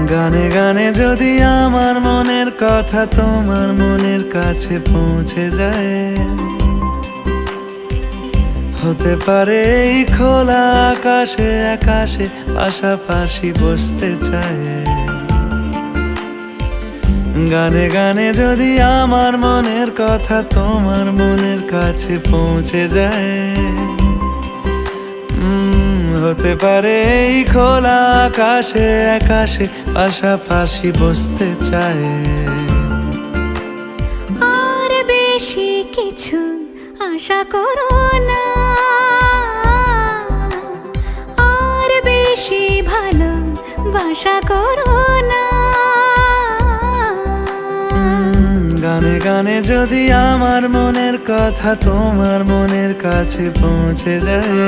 গানে গানে যদি আমার মনের কথা তোমার মনের কাছে পৌঁছে যায়, হতে পারে এই খোলা আকাশে আকাশে পাশাপাশি বসতে চায়। গানে গানে যদি আমার মনের কথা তোমার মনের কাছে পৌঁছে যায়, হতে পারে এই খোলা আকাশে আকাশে পাশাপাশি বসতে চায়। আর বেশি কিছু আশা করো না, আর বেশি ভালোবাসা করো না। গানে গানে যদি আমার মনের কথা তোমার মনের কাছে পৌঁছে যায়,